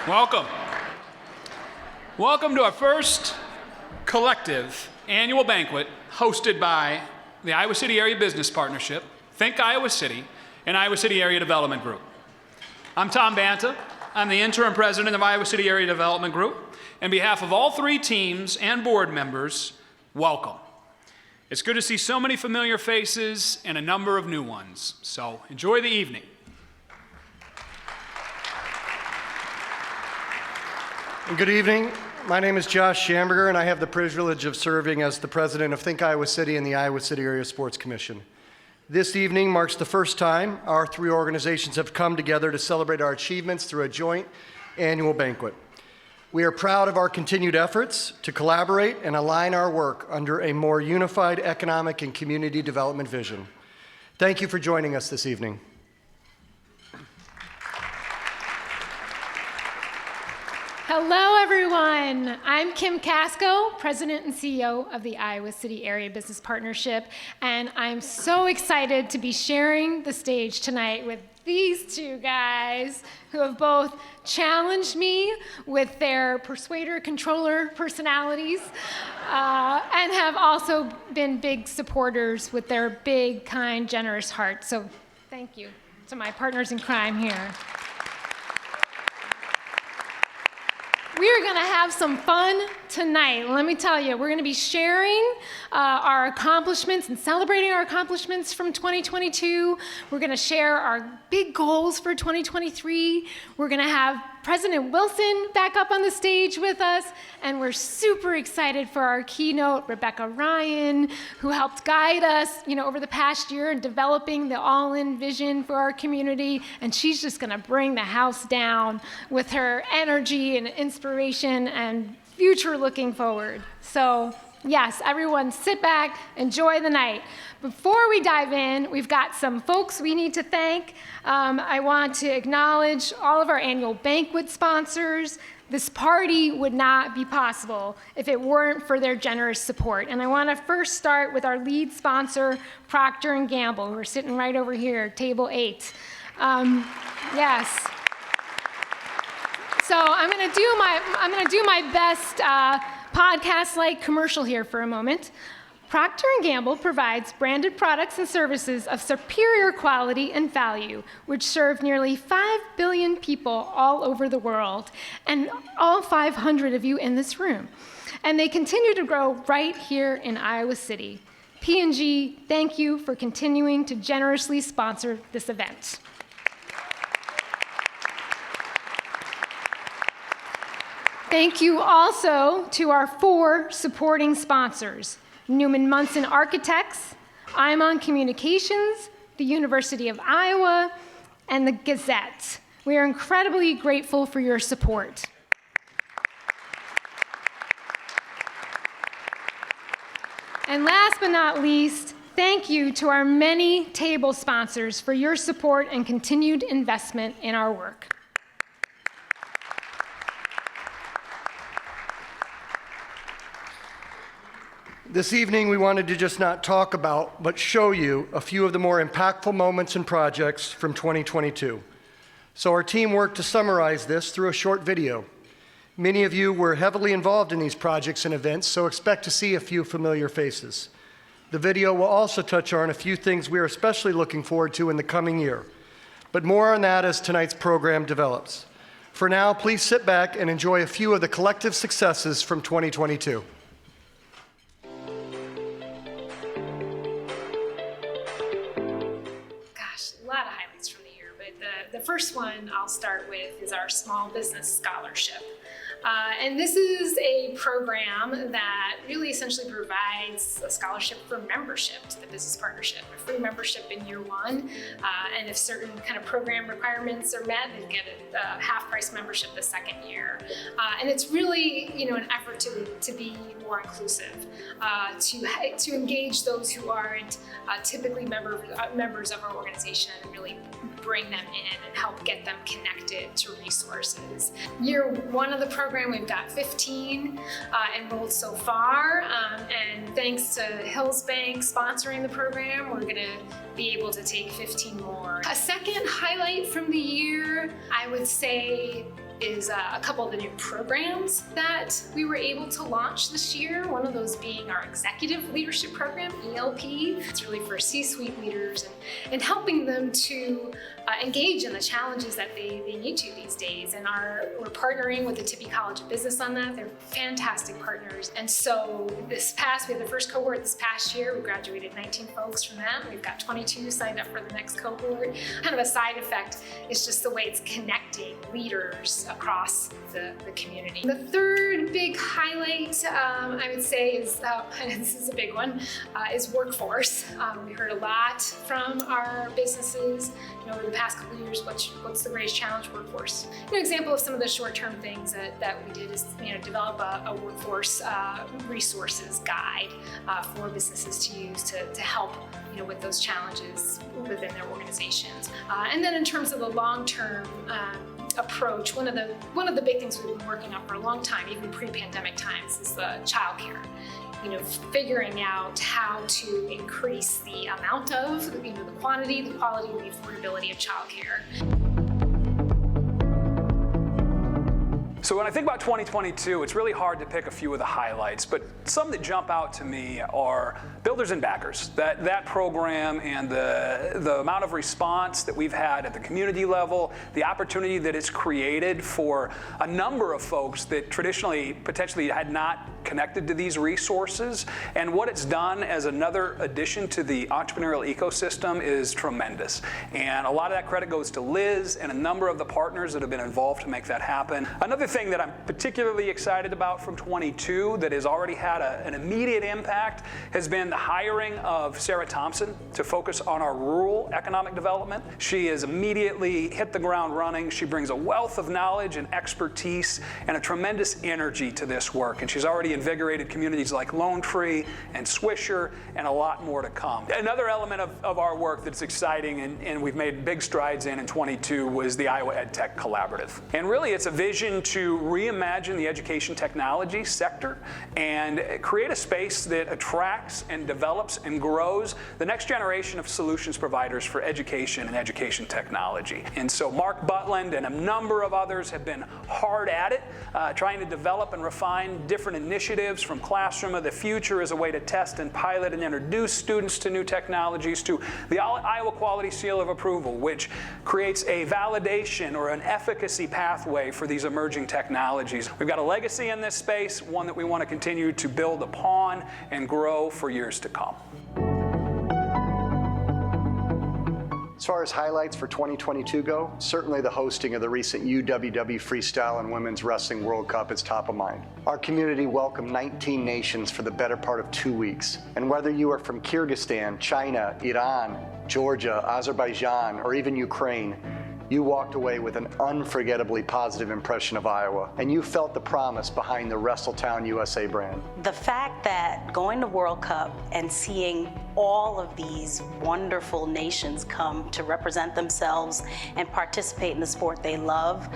Welcome. Welcome to our first collective annual banquet hosted by the Iowa City Area Business Partnership, Think Iowa City, and Iowa City Area Development Group. I'm Tom Banta. I'm the interim president of Iowa City Area Development Group. On behalf of all three teams and board members, welcome. It's good to see so many familiar faces and a number of new ones. So enjoy the evening. Good evening. My name is Josh Schamberger, and I have the privilege of serving as the president of Think Iowa City and the Iowa City Area Sports Commission. This evening marks the first time our three organizations have come together to celebrate our achievements through a joint annual banquet. We are proud of our continued efforts to collaborate and align our work under a more unified economic and community development vision. Thank you for joining us this evening. Hello, everyone. I'm Kim Casco, President and CEO of the Iowa City Area Business Partnership, and I'm so excited to be sharing the stage tonight with these two guys who have both challenged me with their persuader-controller personalities and have also been big supporters with their big, kind, generous hearts. So thank you to my partners in crime here. We are going to have some fun tonight. Let me tell you, we're going to be sharing our accomplishments and celebrating our accomplishments from 2022. We're going to share our big goals for 2023. We're going to have President Wilson back up on the stage with us, and we're super excited for our keynote, Rebecca Ryan, who helped guide us, over the past year in developing the all-in vision for our community, and she's just going to bring the house down with her energy and inspiration and future looking forward. So yes, everyone sit back, enjoy the night. Before we dive in, we've got some folks we need to thank. I want to acknowledge all of our annual banquet sponsors. This party would not be possible if it weren't for their generous support. And I want to first start with our lead sponsor, Procter & Gamble, who are sitting right over here, table 8. Yes. So I'm going to do my best podcast-like commercial here for a moment. Procter & Gamble provides branded products and services of superior quality and value, which serve nearly 5 billion people all over the world, and all 500 of you in this room. And they continue to grow right here in Iowa City. P&G, thank you for continuing to generously sponsor this event. Thank you also to our 4 supporting sponsors: Newman Munson Architects, Imon Communications, the University of Iowa, and the Gazette. We are incredibly grateful for your support. And last but not least, thank you to our many table sponsors for your support and continued investment in our work. This evening, we wanted to just not talk about, but show you a few of the more impactful moments and projects from 2022. So our team worked to summarize this through a short video. Many of you were heavily involved in these projects and events, so expect to see a few familiar faces. The video will also touch on a few things we are especially looking forward to in the coming year, but more on that as tonight's program develops. For now, please sit back and enjoy a few of the collective successes from 2022. The first one I'll start with is our Small Business Scholarship. And this is a program that really essentially provides a scholarship for membership to the business partnership, a free membership in year 1. And if certain kind of program requirements are met, they get a half-price membership the second year. And it's really, an effort to be more inclusive, to engage those who aren't typically members of our organization and really bring them in and help get them connected to resources. Year 1 of the program, we've got 15 enrolled so far, and thanks to Hills Bank sponsoring the program, we're going to be able to take 15 more. A second highlight from the year, I would say, is a couple of the new programs that we were able to launch this year. One of those being our Executive Leadership Program, ELP. It's really for C-suite leaders and helping them to engage in the challenges that they need to these days. And we're partnering with the Tippie College of Business on that. They're fantastic partners. And so we had the first cohort this past year. We graduated 19 folks from that. We've got 22 signed up for the next cohort. Kind of a side effect is just the way it's connecting leaders across the community. The third big highlight, I would say, is, this is a big one, is workforce. We heard a lot from our businesses, over the past couple of years, what's the greatest challenge? Workforce. An example of some of the short-term things that we did is, develop a workforce resources guide for businesses to use to help, with those challenges within their organizations. And then in terms of the long-term approach, one of the big things we've been working on for a long time, even pre-pandemic times, is the childcare. Figuring out how to increase the amount of, the quantity, the quality, and the affordability of childcare. So when I think about 2022, it's really hard to pick a few of the highlights, but some that jump out to me are Builders and Backers. That program and the amount of response that we've had at the community level, the opportunity that it's created for a number of folks that traditionally potentially had not connected to these resources, and what it's done as another addition to the entrepreneurial ecosystem is tremendous. And a lot of that credit goes to Liz and a number of the partners that have been involved to make that happen. Another thing that I'm particularly excited about from 22 that has already had an immediate impact has been the hiring of Sarah Thompson to focus on our rural economic development. She has immediately hit the ground running. She brings a wealth of knowledge and expertise and a tremendous energy to this work, and she's already invigorated communities like Lone Tree and Swisher, and a lot more to come. Another element of our work that's exciting and we've made big strides in 22 was the Iowa EdTech Collaborative. And really it's a vision to reimagine the education technology sector and create a space that attracts and develops and grows the next generation of solutions providers for education and education technology. And so Mark Butland and a number of others have been hard at it, trying to develop and refine different initiatives from Classroom of the Future as a way to test and pilot and introduce students to new technologies, to the Iowa Quality Seal of Approval, which creates a validation or an efficacy pathway for these emerging technologies. We've got a legacy in this space, one that we want to continue to build upon and grow for years to come. As far as highlights for 2022 go, certainly the hosting of the recent UWW Freestyle and Women's Wrestling World Cup is top of mind. Our community welcomed 19 nations for the better part of 2 weeks. And whether you are from Kyrgyzstan, China, Iran, Georgia, Azerbaijan, or even Ukraine, you walked away with an unforgettably positive impression of Iowa, and you felt the promise behind the Wrestletown USA brand. The fact that going to World Cup and seeing all of these wonderful nations come to represent themselves and participate in the sport they love,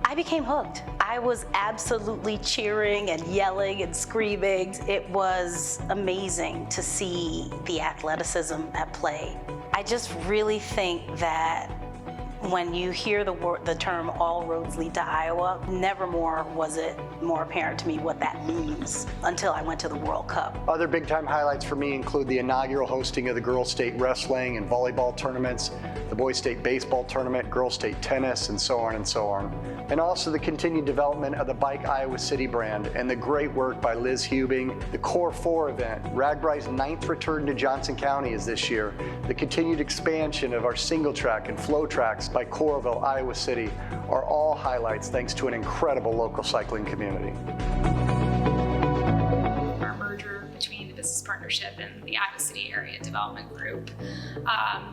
I became hooked. I was absolutely cheering and yelling and screaming. It was amazing to see the athleticism at play. I just really think that when you hear the term "all roads lead to Iowa," never more was it more apparent to me what that means until I went to the World Cup. Other big-time highlights for me include the inaugural hosting of the girls' state wrestling and volleyball tournaments, the boys' state baseball tournament, girls' state tennis, and so on and so on. And also the continued development of the Bike Iowa City brand and the great work by Liz Hubing, the Core 4 event, RAGBRAI's 9th return to Johnson County is this year, the continued expansion of our single track and flow tracks by Coralville, Iowa City are all highlights thanks to an incredible local cycling community. Our merger between the Business Partnership and the Iowa City Area Development Group,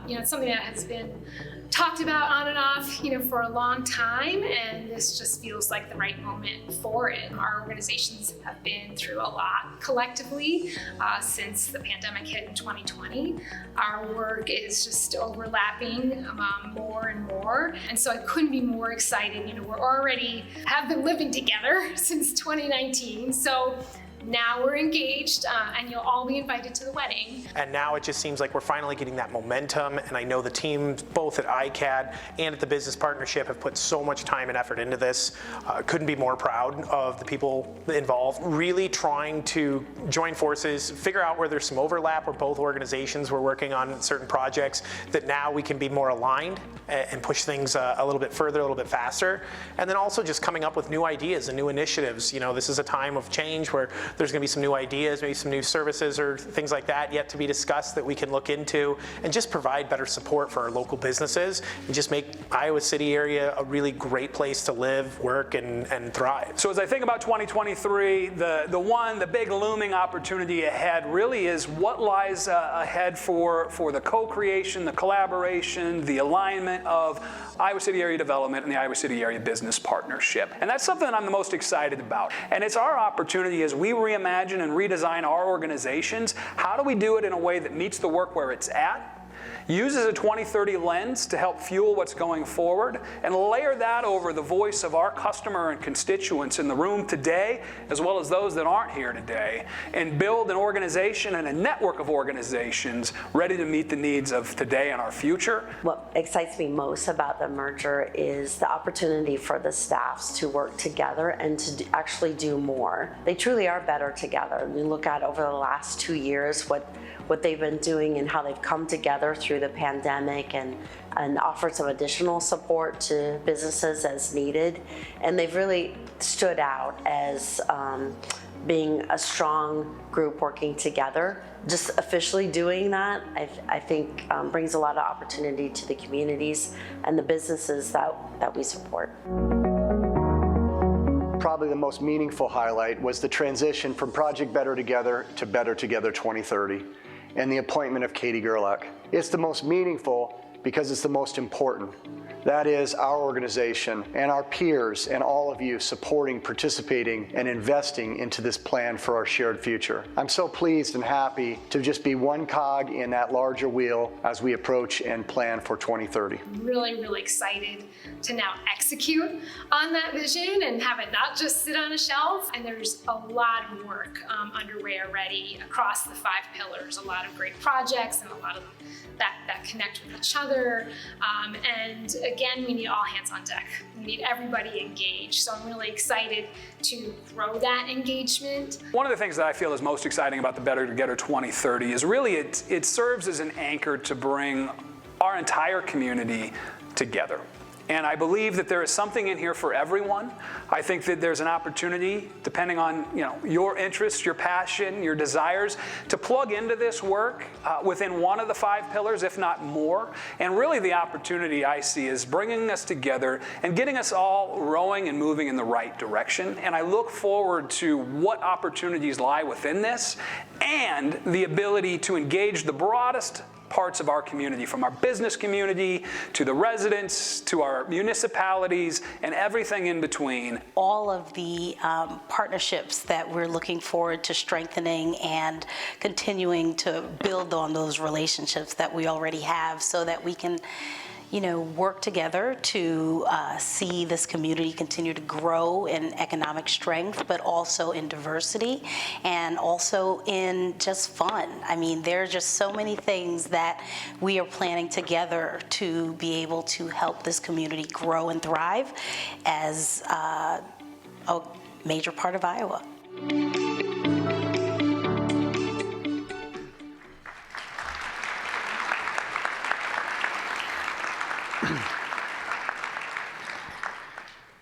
it's something that has been talked about on and off, for a long time, and this just feels like the right moment for it. Our organizations have been through a lot collectively since the pandemic hit in 2020. Our work is just overlapping more and more, and so I couldn't be more excited. We're already have been living together since 2019, so Now we're engaged, and you'll all be invited to the wedding. And now it just seems like we're finally getting that momentum, and I know the teams both at ICAD and at the Business Partnership have put so much time and effort into this. Couldn't be more proud of the people involved, really trying to join forces, figure out where there's some overlap where both organizations were working on certain projects, that now we can be more aligned and push things a little bit further, a little bit faster. And then also just coming up with new ideas and new initiatives. You know, this is a time of change where there's going to be some new ideas, maybe some new services or things like that yet to be discussed that we can look into and just provide better support for our local businesses and just make Iowa City area a really great place to live, work, and thrive. So as I think about 2023, the big looming opportunity ahead really is what lies ahead for the co-creation, the collaboration, the alignment of Iowa City Area Development and the Iowa City Area Business Partnership. And that's something that I'm the most excited about. And it's our opportunity as we reimagine and redesign our organizations. How do we do it in a way that meets the work where it's at, uses a 2030 lens to help fuel what's going forward, and layer that over the voice of our customer and constituents in the room today, as well as those that aren't here today, and build an organization and a network of organizations ready to meet the needs of today and our future. What excites me most about the merger is the opportunity for the staffs to work together and to actually do more. They truly are better together. You look at over the last 2 years what they've been doing and how they've come together through the pandemic and offered some additional support to businesses as needed. And they've really stood out as being a strong group working together. Just officially doing that, I think brings a lot of opportunity to the communities and the businesses that we support. Probably the most meaningful highlight was the transition from Project Better Together to Better Together 2030 and the appointment of Katie Gerlach. It's the most meaningful because it's the most important. That is our organization and our peers and all of you supporting, participating, and investing into this plan for our shared future. I'm so pleased and happy to just be one cog in that larger wheel as we approach and plan for 2030. Really, really excited to now execute on that vision and have it not just sit on a shelf. And there's a lot of work underway already across the 5 pillars, a lot of great projects and a lot of them that connect with each other. And again, we need all hands on deck. We need everybody engaged. So I'm really excited to grow that engagement. One of the things that I feel is most exciting about the Better Together 2030 is really it serves as an anchor to bring our entire community together. And I believe that there is something in here for everyone. I think that there's an opportunity, depending on your interests, your passion, your desires, to plug into this work within one of the 5 pillars, if not more. And really the opportunity I see is bringing us together and getting us all rowing and moving in the right direction. And I look forward to what opportunities lie within this and the ability to engage the broadest parts of our community, from our business community to the residents to our municipalities and everything in between. All of the partnerships that we're looking forward to strengthening and continuing to build on those relationships that we already have so that we can work together to see this community continue to grow in economic strength, but also in diversity and also in just fun. I mean, there are just so many things that we are planning together to be able to help this community grow and thrive as a major part of Iowa.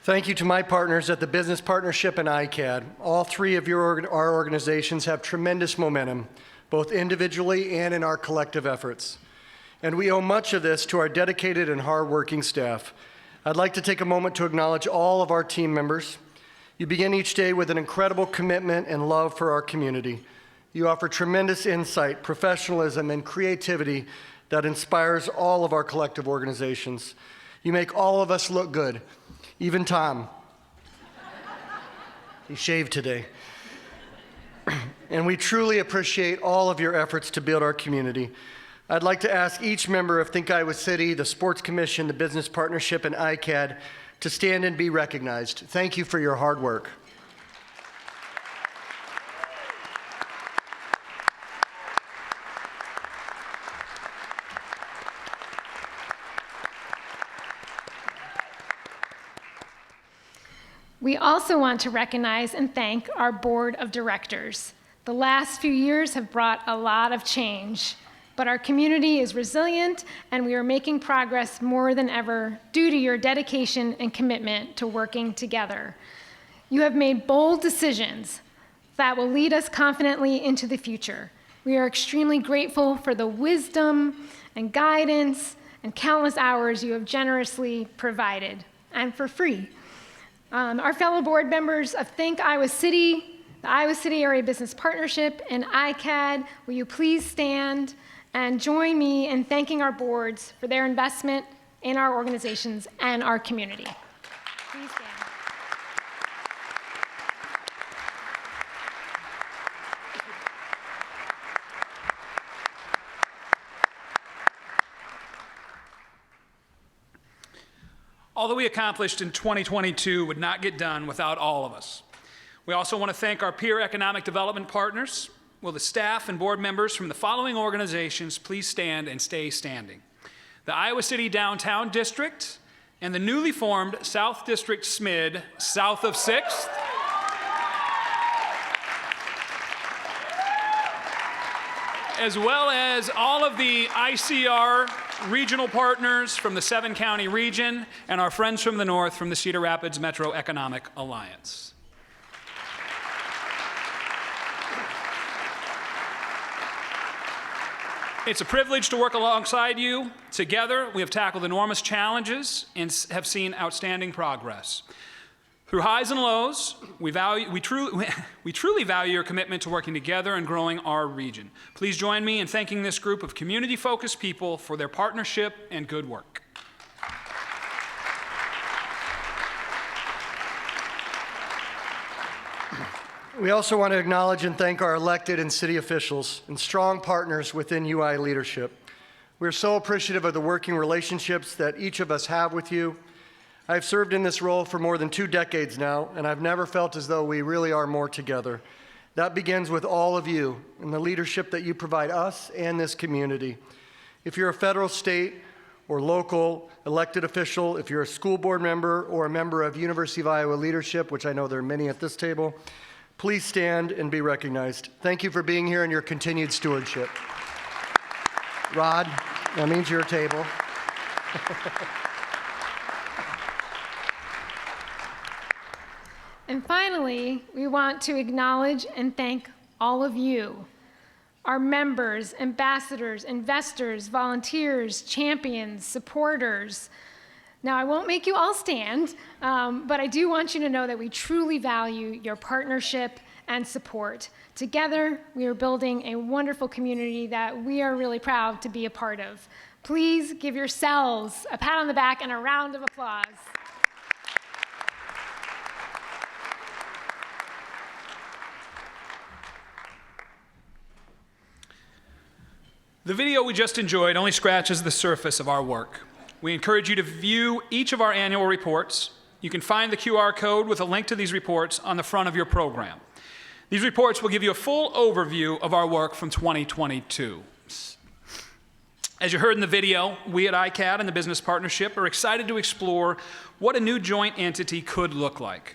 Thank you to my partners at the Business Partnership and ICAD. All 3 of our organizations have tremendous momentum, both individually and in our collective efforts. And we owe much of this to our dedicated and hardworking staff. I'd like to take a moment to acknowledge all of our team members. You begin each day with an incredible commitment and love for our community. You offer tremendous insight, professionalism, and creativity that inspires all of our collective organizations. You make all of us look good. Even Tom. He shaved today. And we truly appreciate all of your efforts to build our community. I'd like to ask each member of Think Iowa City, the Sports Commission, the Business Partnership, and ICAD to stand and be recognized. Thank you for your hard work. We also want to recognize and thank our board of directors. The last few years have brought a lot of change, but our community is resilient and we are making progress more than ever due to your dedication and commitment to working together. You have made bold decisions that will lead us confidently into the future. We are extremely grateful for the wisdom and guidance and countless hours you have generously provided, and for free. Our fellow board members of Think Iowa City, the Iowa City Area Business Partnership, and ICAD, will you please stand and join me in thanking our boards for their investment in our organizations and our community. Please stand. All that we accomplished in 2022 would not get done without all of us. We also want to thank our peer economic development partners. Will the staff and board members from the following organizations please stand and stay standing? The Iowa City Downtown District and the newly formed South District SMID, south of 6th. As well as all of the ICR regional partners from the 7-county region and our friends from the north from the Cedar Rapids Metro Economic Alliance. It's a privilege to work alongside you. Together, we have tackled enormous challenges and have seen outstanding progress. Through highs and lows, we truly value your commitment to working together and growing our region. Please join me in thanking this group of community-focused people for their partnership and good work. We also want to acknowledge and thank our elected and city officials and strong partners within UI leadership. We're so appreciative of the working relationships that each of us have with you. I've served in this role for more than 2 decades now, and I've never felt as though we really are more together. That begins with all of you and the leadership that you provide us and this community. If you're a federal, state, or local elected official, if you're a school board member or a member of University of Iowa leadership, which I know there are many at this table, please stand and be recognized. Thank you for being here and your continued stewardship. Rod, that means your table. And finally, we want to acknowledge and thank all of you, our members, ambassadors, investors, volunteers, champions, supporters. Now, I won't make you all stand, but I do want you to know that we truly value your partnership and support. Together, we are building a wonderful community that we are really proud to be a part of. Please give yourselves a pat on the back and a round of applause. The video we just enjoyed only scratches the surface of our work. We encourage you to view each of our annual reports. You can find the QR code with a link to these reports on the front of your program. These reports will give you a full overview of our work from 2022. As you heard in the video, we at ICAD and the Business Partnership are excited to explore what a new joint entity could look like.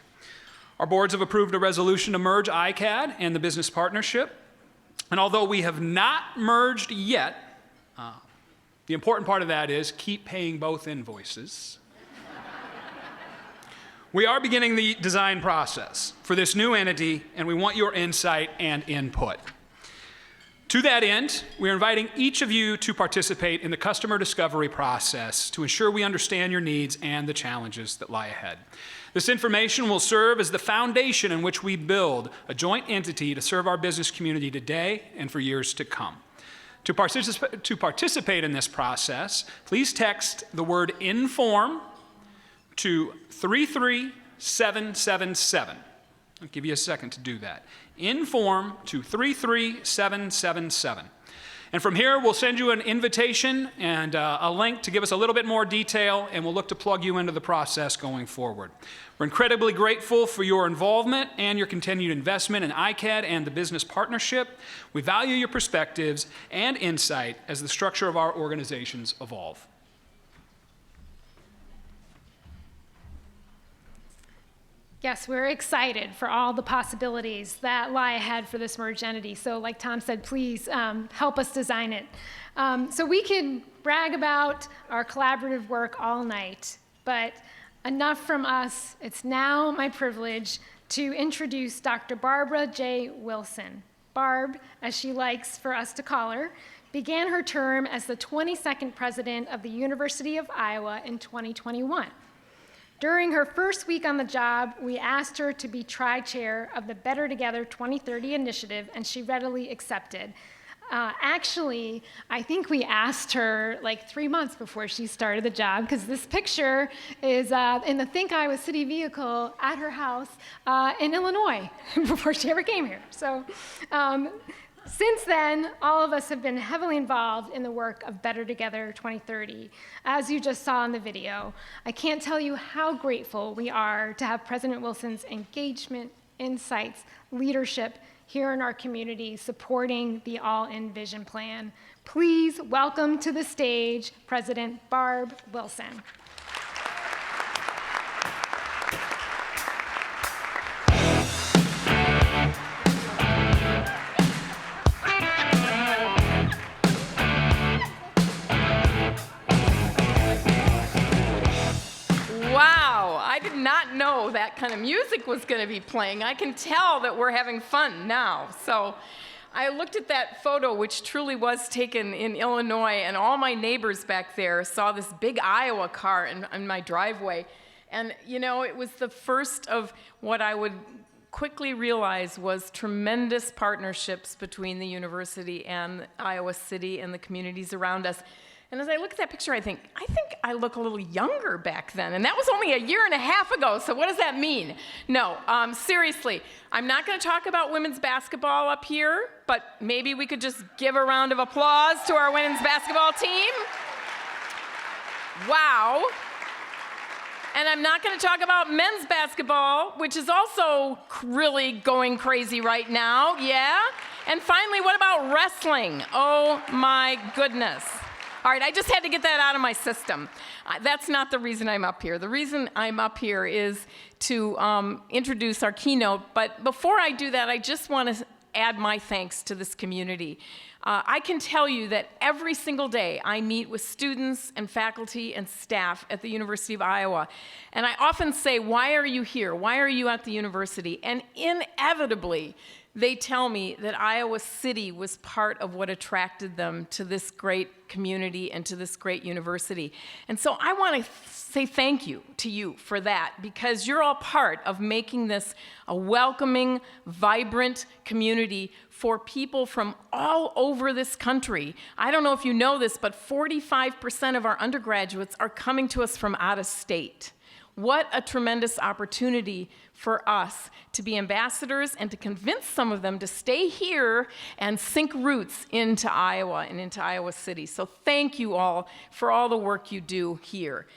Our boards have approved a resolution to merge ICAD and the Business Partnership. And although we have not merged yet, the important part of that is keep paying both invoices. We are beginning the design process for this new entity, and we want your insight and input. To that end, we are inviting each of you to participate in the customer discovery process to ensure we understand your needs and the challenges that lie ahead. This information will serve as the foundation in which we build a joint entity to serve our business community today and for years to come. To participate in this process, please text the word INFORM to 33777. I'll give you a second to do that. INFORM to 33777. And from here, we'll send you an invitation and a link to give us a little bit more detail, and we'll look to plug you into the process going forward. We're incredibly grateful for your involvement and your continued investment in ICAD and the Business Partnership. We value your perspectives and insight as the structure of our organizations evolve. Yes, we're excited for all the possibilities that lie ahead for this merged entity. So like Tom said, please help us design it. So we can brag about our collaborative work all night, but enough from us. It's now my privilege to introduce Dr. Barbara J. Wilson. Barb, as she likes for us to call her, began her term as the 22nd president of the University of Iowa in 2021. During her first week on the job, we asked her to be tri-chair of the Better Together 2030 initiative, and she readily accepted. Actually, I think we asked her like 3 months before she started the job, because this picture is in the Think Iowa City vehicle at her house in Illinois before she ever came here. So since then, all of us have been heavily involved in the work of Better Together 2030, as you just saw in the video. I can't tell you how grateful we are to have President Wilson's engagement, insights, leadership here in our community supporting the All-In Vision Plan. Please welcome to the stage President Barb Wilson. Wow, I did not know that kind of music was going to be playing. I can tell that we're having fun now. So I looked at that photo, which truly was taken in Illinois, and all my neighbors back there saw this big Iowa car in my driveway. And, you know, it was the first of what I would quickly realize was tremendous partnerships between the university and Iowa City and the communities around us. And as I look at that picture, I think I look a little younger back then. And that was only a year and a half ago, so what does that mean? No, seriously, I'm not going to talk about women's basketball up here, but maybe we could just give a round of applause to our women's basketball team. Wow. And I'm not going to talk about men's basketball, which is also really going crazy right now, yeah? And finally, what about wrestling? Oh my goodness. All right, I just had to get that out of my system. That's not the reason I'm up here. The reason I'm up here is to introduce our keynote, but before I do that, I just want to add my thanks to this community. I can tell you that every single day I meet with students and faculty and staff at the University of Iowa, and I often say, why are you here? Why are you at the university? And inevitably, they tell me that Iowa City was part of what attracted them to this great community and to this great university. And so I want to say thank you to you for that, because you're all part of making this a welcoming, vibrant community for people from all over this country. I don't know if you know this, but 45% of our undergraduates are coming to us from out of state. What a tremendous opportunity for us to be ambassadors and to convince some of them to stay here and sink roots into Iowa and into Iowa City. So thank you all for all the work you do here.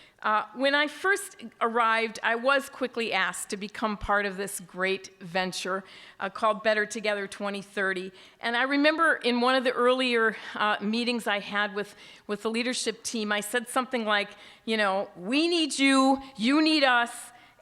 When I first arrived, I was quickly asked to become part of this great venture called Better Together 2030. And I remember in one of the earlier meetings I had with the leadership team, I said something like, you know, we need you need us,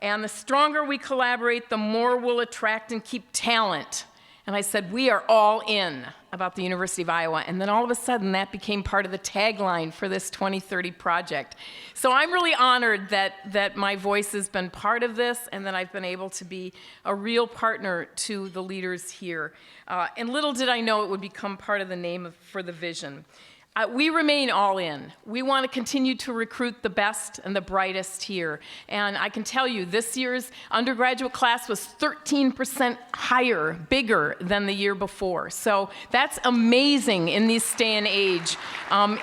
and the stronger we collaborate, the more we'll attract and keep talent. And I said, we are all in about the University of Iowa. And then all of a sudden, that became part of the tagline for this 2030 project. So I'm really honored that my voice has been part of this and that I've been able to be a real partner to the leaders here. And little did I know it would become part of the name for the vision. We remain all in. We want to continue to recruit the best and the brightest here. And I can tell you, this year's undergraduate class was 13% higher, bigger than the year before. So that's amazing in this day and age.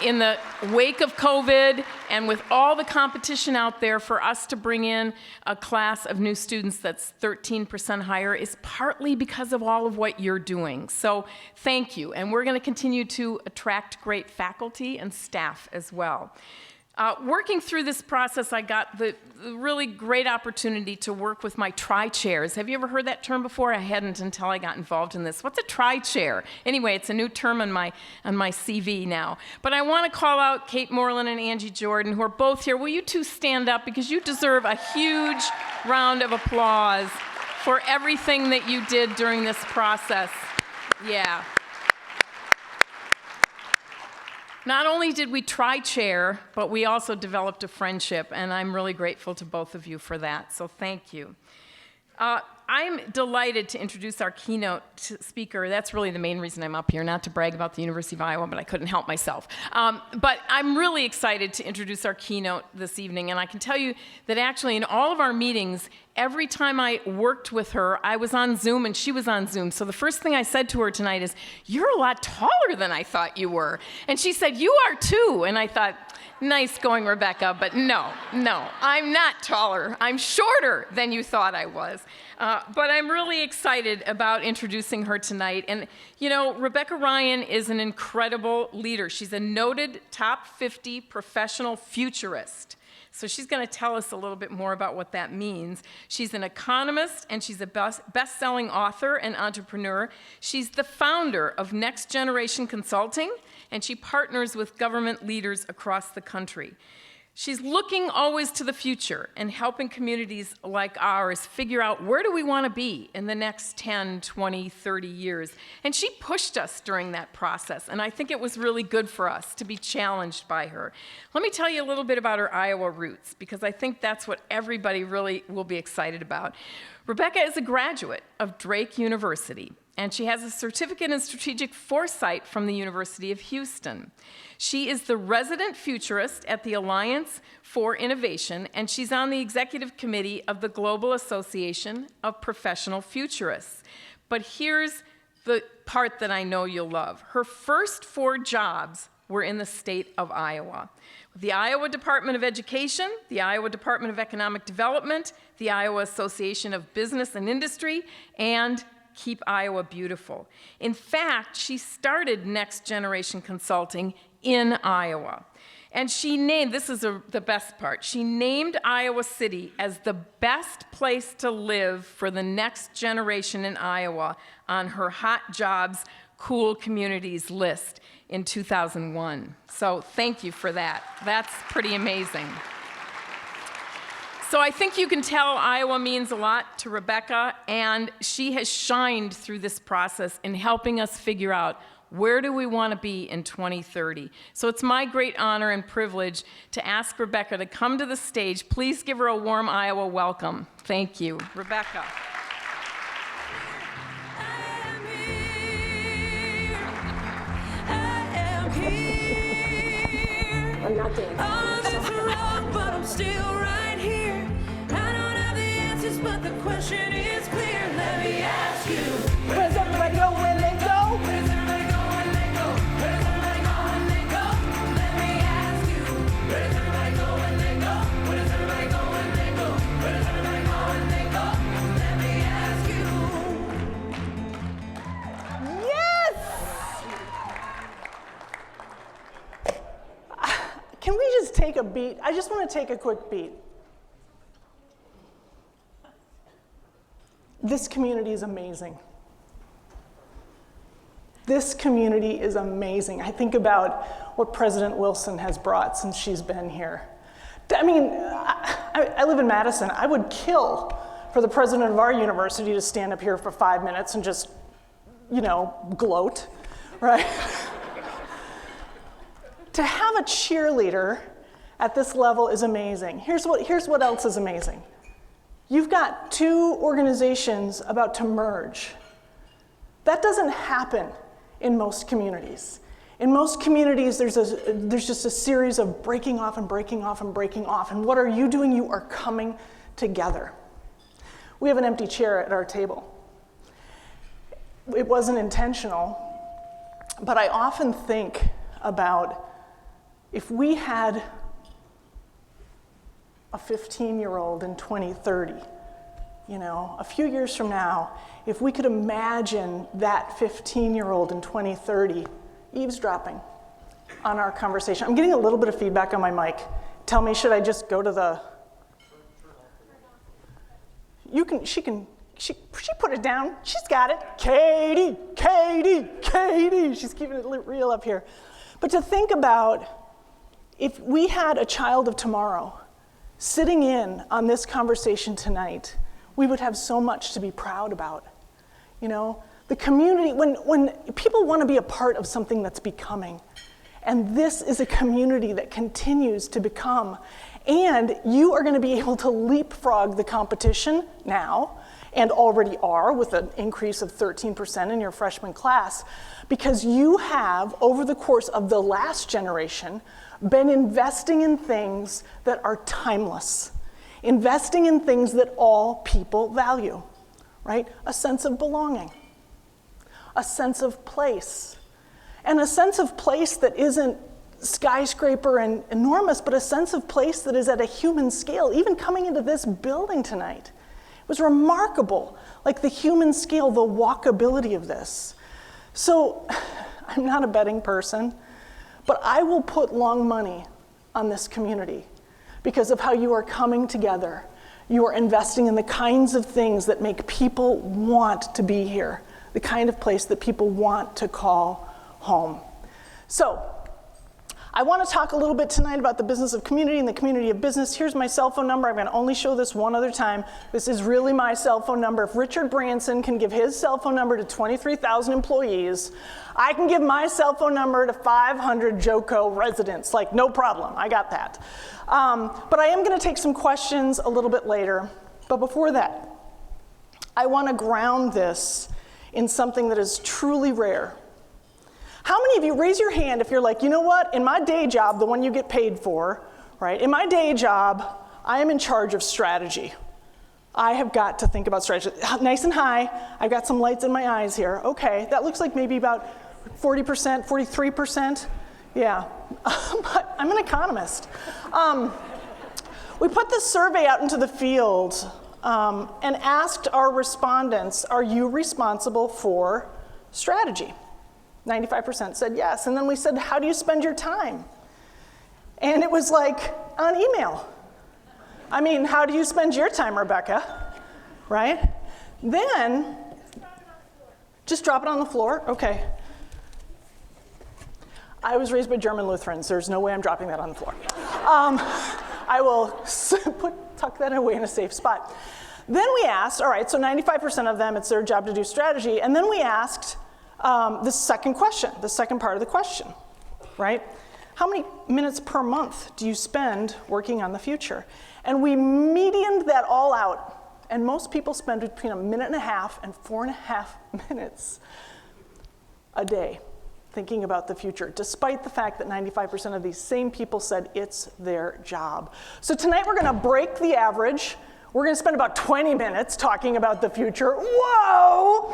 In the wake of COVID and with all the competition out there, for us to bring in a class of new students that's 13% higher is partly because of all of what you're doing. So thank you. And we're going to continue to attract great faculty and staff as well. Working through this process, I got the really great opportunity to work with my tri-chairs. Have you ever heard that term before? I hadn't until I got involved in this. What's a tri-chair? Anyway, it's a new term on my CV now. But I want to call out Kate Moreland and Angie Jordan, who are both here. Will you two stand up? Because you deserve a huge round of applause for everything that you did during this process. Yeah. Not only did we tri-chair, but we also developed a friendship, and I'm really grateful to both of you for that, so thank you. I'm delighted to introduce our keynote speaker. That's really the main reason I'm up here, not to brag about the University of Iowa, but I couldn't help myself. But I'm really excited to introduce our keynote this evening, and I can tell you that actually in all of our meetings, every time I worked with her, I was on Zoom and she was on Zoom. So the first thing I said to her tonight is, "You're a lot taller than I thought you were." And she said, "You are too." And I thought, nice going, Rebecca, but no, I'm not taller. I'm shorter than you thought I was. But I'm really excited about introducing her tonight. And, you know, Rebecca Ryan is an incredible leader. She's a noted top 50 professional futurist. So she's going to tell us a little bit more about what that means. She's an economist, and she's a best-selling author and entrepreneur. She's the founder of Next Generation Consulting, and she partners with government leaders across the country. She's looking always to the future and helping communities like ours figure out where do we want to be in the next 10, 20, 30 years. And she pushed us during that process, and I think it was really good for us to be challenged by her. Let me tell you a little bit about her Iowa roots, because I think that's what everybody really will be excited about. Rebecca is a graduate of Drake University, and she has a certificate in strategic foresight from the University of Houston. She is the resident futurist at the Alliance for Innovation, and she's on the executive committee of the Global Association of Professional Futurists. But here's the part that I know you'll love. Her first 4 jobs were in the state of Iowa. The Iowa Department of Education, the Iowa Department of Economic Development, the Iowa Association of Business and Industry, and Keep Iowa Beautiful. In fact, she started Next Generation Consulting in Iowa. And she named, this is the best part, she named Iowa City as the best place to live for the next generation in Iowa on her Hot Jobs, Cool Communities list in 2001. So thank you for that. That's pretty amazing. So I think you can tell Iowa means a lot to Rebecca, and she has shined through this process in helping us figure out where do we want to be in 2030. So it's my great honor and privilege to ask Rebecca to come to the stage. Please give her a warm Iowa welcome. Thank you. Rebecca. I'm not dancing. All of it's wrong, but I'm still right here. I don't have the answers, but the question is clear. Let me ask you, where does everybody go when they go? Where does everybody go when they go? Where does everybody go when they go? Let me ask you, where does everybody go when they go? Where does everybody go when they go? Where does everybody go when they go? Let me ask you. Yes! Can we just take a beat? I just want to take a quick beat. This community is amazing. This community is amazing. I think about what President Wilson has brought since she's been here. I mean, I live in Madison. I would kill for the president of our university to stand up here for 5 minutes and just, you know, gloat, right? To have a cheerleader at this level is amazing. Here's what else is amazing. You've got 2 organizations about to merge. That doesn't happen in most communities. In most communities, there's just a series of breaking off and breaking off and breaking off. And what are you doing? You are coming together. We have an empty chair at our table. It wasn't intentional, but I often think about if we had a 15-year-old in 2030, you know, a few years from now, if we could imagine that 15-year-old in 2030 eavesdropping on our conversation. I'm getting a little bit of feedback on my mic. tell me, should I just go to the, she put it down. She's got it. Katie, Katie, Katie. She's keeping it real up here. But to think about, if we had a child of tomorrow sitting in on this conversation tonight, we would have so much to be proud about. You know, the community, when people want to be a part of something that's becoming, and this is a community that continues to become, and you are going to be able to leapfrog the competition now, and already are with an increase of 13% in your freshman class, because you have, over the course of the last generation, been investing in things that are timeless, investing in things that all people value, right? A sense of belonging, a sense of place, and a sense of place that isn't skyscraper and enormous, but a sense of place that is at a human scale. Even coming into this building tonight, it was remarkable, like the human scale, the walkability of this. So I'm not a betting person, but I will put long money on this community because of how you are coming together. You are investing in the kinds of things that make people want to be here, the kind of place that people want to call home. So I want to talk a little bit tonight about the business of community and the community of business. Here's my cell phone number. I'm going to only show this one other time. This is really my cell phone number. If Richard Branson can give his cell phone number to 23,000 employees, I can give my cell phone number to 500 JOCO residents. Like, no problem. I got that. But I am going to take some questions a little bit later. But before that, I want to ground this in something that is truly rare. How many of you, raise your hand if you're like, you know what, in my day job, the one you get paid for, right? In my day job, I am in charge of strategy. I have got to think about strategy. Nice and high, I've got some lights in my eyes here. Okay, that looks like maybe about 40%, 43%. Yeah, but I'm an economist. We put this survey out into the field and asked our respondents, are you responsible for strategy? 95% said yes. And then we said, how do you spend your time? And it was like, on email. I mean, how do you spend your time, Rebecca? Right? Then, just drop it on the floor? Okay. I was raised by German Lutherans. There's no way I'm dropping that on the floor. I will tuck that away in a safe spot. Then we asked, all right, so 95% of them, it's their job to do strategy. And then we asked, the second question, the second part of the question, right? How many minutes per month do you spend working on the future? And we medianed that all out, and most people spend between 1.5 minutes and 4.5 minutes a day thinking about the future, despite the fact that 95% of these same people said it's their job. So tonight we're gonna break the average. We're going to spend about 20 minutes talking about the future. Whoa!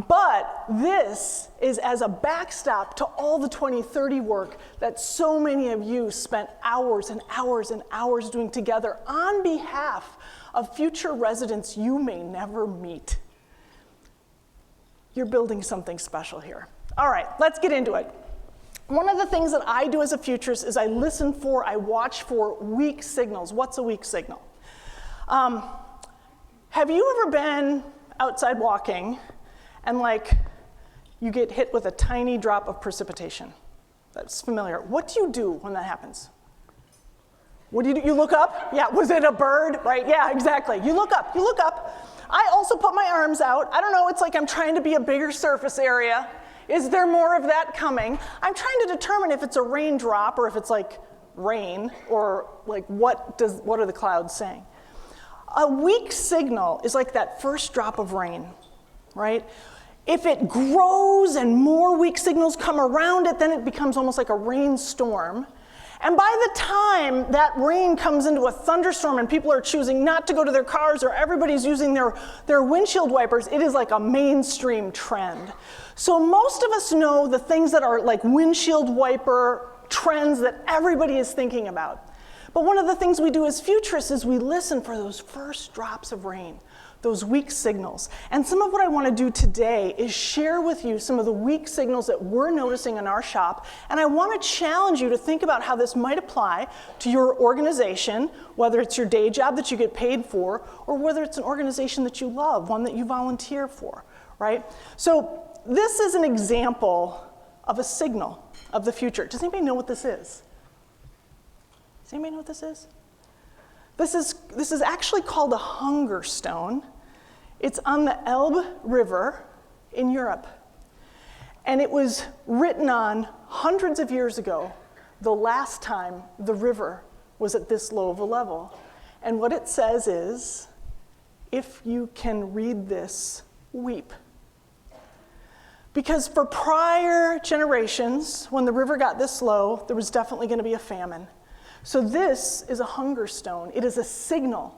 But this is as a backstop to all the 2030 work that so many of you spent hours and hours and hours doing together on behalf of future residents you may never meet. You're building something special here. All right, let's get into it. One of the things that I do as a futurist is I listen for, I watch for weak signals. What's a weak signal? Have you ever been outside walking and like you get hit with a tiny drop of precipitation? That's familiar. What do you do when that happens? What do you do? You look up? Yeah, was it a bird? Right, yeah, exactly. You look up, you look up. I also put my arms out. I don't know, it's like I'm trying to be a bigger surface area. Is there more of that coming? I'm trying to determine if it's a raindrop or if it's like rain or like what are the clouds saying? A weak signal is like that first drop of rain, right? If it grows and more weak signals come around it, then it becomes almost like a rainstorm. And by the time that rain comes into a thunderstorm and people are choosing not to go to their cars or everybody's using their windshield wipers, it is like a mainstream trend. So most of us know the things that are like windshield wiper trends that everybody is thinking about. But one of the things we do as futurists is we listen for those first drops of rain, those weak signals. And some of what I want to do today is share with you some of the weak signals that we're noticing in our shop. And I want to challenge you to think about how this might apply to your organization, whether it's your day job that you get paid for, or whether it's an organization that you love, one that you volunteer for, right? So this is an example of a signal of the future. Does anybody know what this is? Does anybody know what this is? This is actually called a hunger stone. It's on the Elbe River in Europe. And it was written on hundreds of years ago, the last time the river was at this low of a level. And what it says is, if you can read this, weep. Because for prior generations, when the river got this low, there was definitely going to be a famine. So this is a hunger stone. It is a signal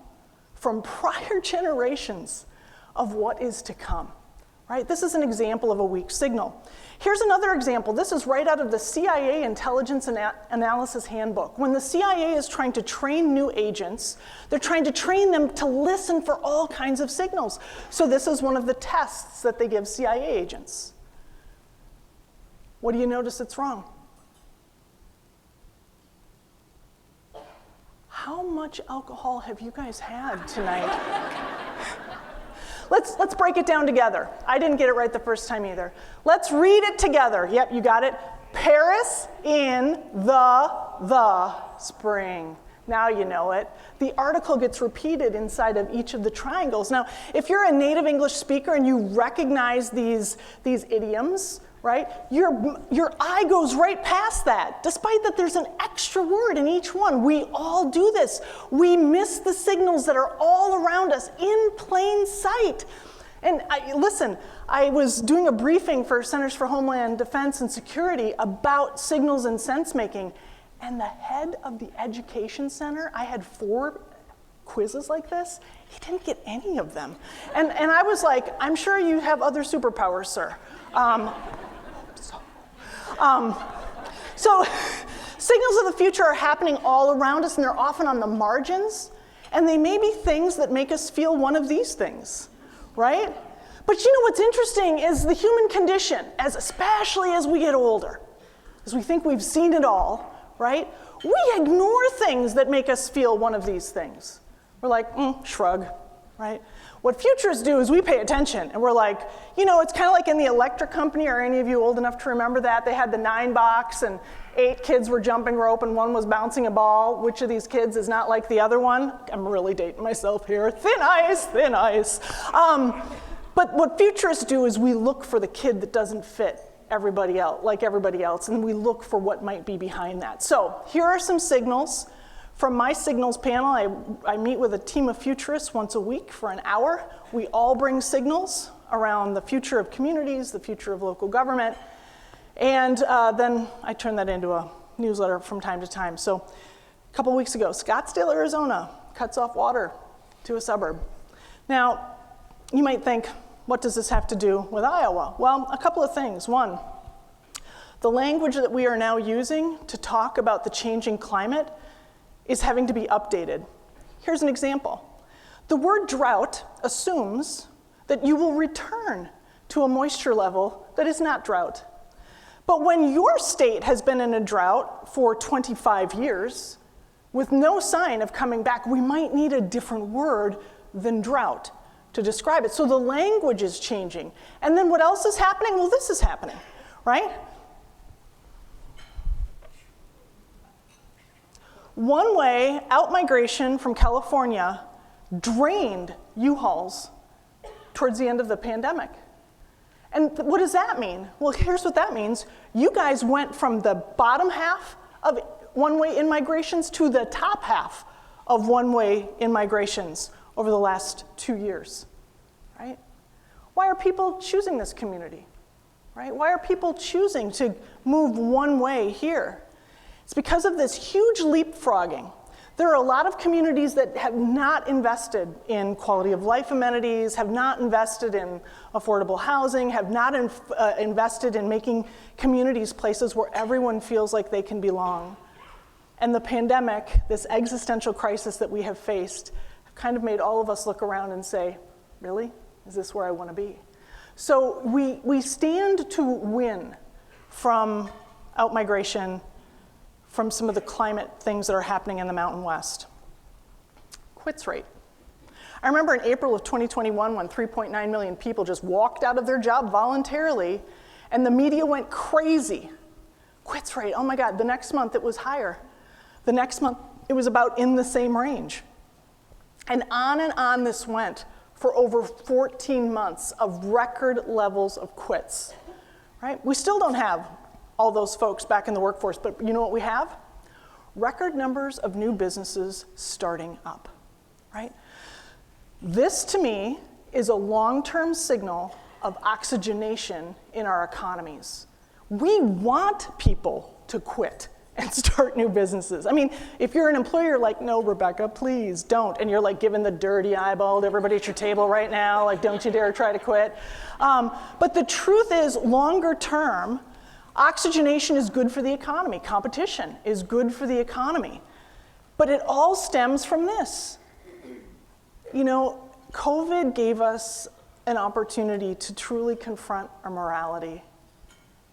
from prior generations of what is to come, right? This is an example of a weak signal. Here's another example. This is right out of the CIA Intelligence Analysis Handbook. When the CIA is trying to train new agents, they're trying to train them to listen for all kinds of signals. So this is one of the tests that they give CIA agents. What do you notice that's wrong? How much alcohol have you guys had tonight? Let's break it down together. I didn't get it right the first time either. Let's read it together. Yep, you got it. Paris in the spring. Now you know it. The article gets repeated inside of each of the triangles. Now, if you're a native English speaker and you recognize these idioms, right? Your eye goes right past that, despite that there's an extra word in each one. We all do this. We miss the signals that are all around us in plain sight. And listen, I was doing a briefing for Centers for Homeland Defense and Security about signals and sense making, and the head of the education center, I had 4 quizzes like this, he didn't get any of them. And I was like, I'm sure you have other superpowers, sir. So signals of the future are happening all around us, and they're often on the margins, and they may be things that make us feel one of these things, right? But you know what's interesting is the human condition, especially as we get older, as we think we've seen it all, right? We ignore things that make us feel one of these things. We're like, shrug, right? What futurists do is we pay attention, and we're like, you know, it's kind of like in the electric company. Are any of you old enough to remember that? They had the 9 box, and 8 kids were jumping rope, and 1 was bouncing a ball. Which of these kids is not like the other one? I'm really dating myself here. Thin ice, thin ice. But what futurists do is we look for the kid that doesn't fit everybody else, and we look for what might be behind that. So here are some signals. From my signals panel, I meet with a team of futurists once a week for an hour. We all bring signals around the future of communities, the future of local government, and then I turn that into a newsletter from time to time. So a couple weeks ago, Scottsdale, Arizona cuts off water to a suburb. Now, you might think, what does this have to do with Iowa? Well, a couple of things. One, the language that we are now using to talk about the changing climate is having to be updated. Here's an example. The word drought assumes that you will return to a moisture level that is not drought. But when your state has been in a drought for 25 years, with no sign of coming back, we might need a different word than drought to describe it. So the language is changing. And then what else is happening? Well, this is happening, right? One-way out-migration from California drained U-Hauls towards the end of the pandemic. And what does that mean? Well, here's what that means. You guys went from the bottom half of one-way in-migrations to the top half of one-way in-migrations over the last 2 years, right? Why are people choosing this community, right? Why are people choosing to move one way here? It's because of this huge leapfrogging. There are a lot of communities that have not invested in quality of life amenities, have not invested in affordable housing, have not invested in making communities places where everyone feels like they can belong. and the pandemic, this existential crisis that we have faced, have kind of made all of us look around and say, really? Is this where I want to be? So we stand to win from outmigration, from some of the climate things that are happening in the Mountain West. Quits rate. I remember in April of 2021 when 3.9 million people just walked out of their job voluntarily, and the media went crazy. Quits rate, oh my God, the next month it was higher. The next month it was about in the same range. And on this went for over 14 months of record levels of quits, right? We still don't have all those folks back in the workforce, but you know what we have? Record numbers of new businesses starting up, right? This, to me, is a long-term signal of oxygenation in our economies. We want people to quit and start new businesses. I mean, if you're an employer, you're like, no, Rebecca, please don't. And you're like giving the dirty eyeball to everybody at your table right now, like, don't you dare try to quit. But the truth is, longer term, oxygenation is good for the economy. Competition is good for the economy. But it all stems from this. You know, COVID gave us an opportunity to truly confront our morality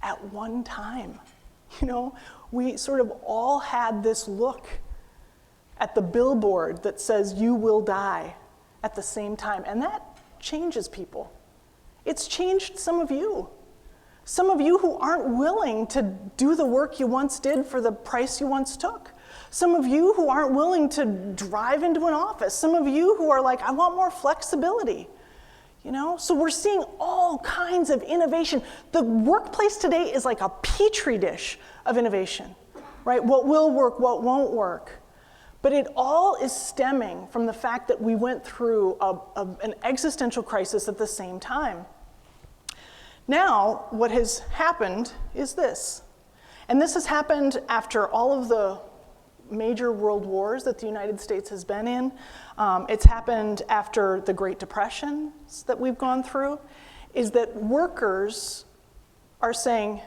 at one time. You know, we sort of all had this look at the billboard that says, you will die, at the same time. And that changes people. It's changed some of you. Some of you who aren't willing to do the work you once did for the price you once took. Some of you who aren't willing to drive into an office. Some of you who are like, I want more flexibility. You know, so we're seeing all kinds of innovation. The workplace today is like a petri dish of innovation, right? What will work, what won't work. But it all is stemming from the fact that we went through an existential crisis at the same time. Now, what has happened is this. And this has happened after all of the major world wars that the United States has been in. It's happened after the Great Depressions that we've gone through, is that workers are saying,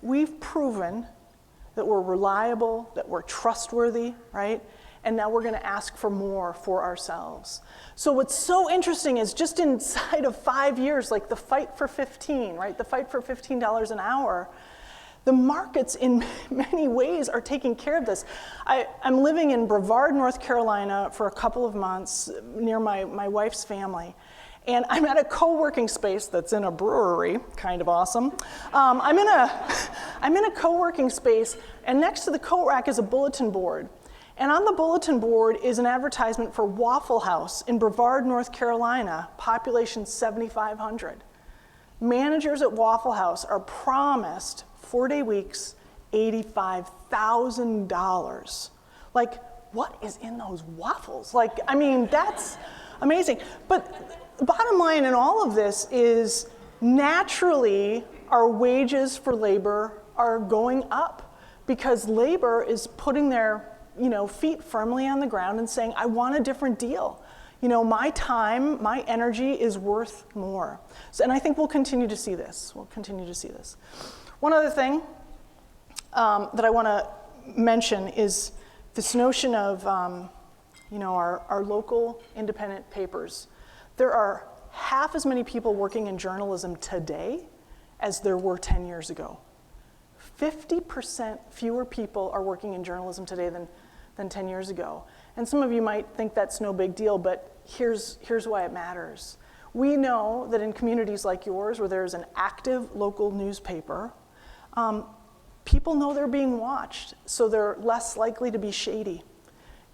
we've proven that we're reliable, that we're trustworthy, right? And now we're going to ask for more for ourselves. So what's so interesting is just inside of 5 years, like the fight for 15, right? The fight for $15 an hour, the markets in many ways are taking care of this. I'm living in Brevard, North Carolina for a couple of months near my wife's family. And I'm at a co-working space that's in a brewery, kind of awesome. I'm in a co-working space, and next to the coat rack is a bulletin board. And on the bulletin board is an advertisement for Waffle House in Brevard, North Carolina, population 7,500. Managers at Waffle House are promised 4-day weeks, $85,000. Like, what is in those waffles? Like, I mean, that's amazing. But the bottom line in all of this is naturally our wages for labor are going up because labor is putting their feet firmly on the ground and saying, I want a different deal. You know, my time, my energy is worth more. So, and I think we'll continue to see this. One other thing that I want to mention is this notion of, our local independent papers. There are half as many people working in journalism today as there were 10 years ago. 50% fewer people are working in journalism today than 10 years ago. And some of you might think that's no big deal, but here's why it matters. We know that in communities like yours, where there's an active local newspaper, people know they're being watched, so they're less likely to be shady.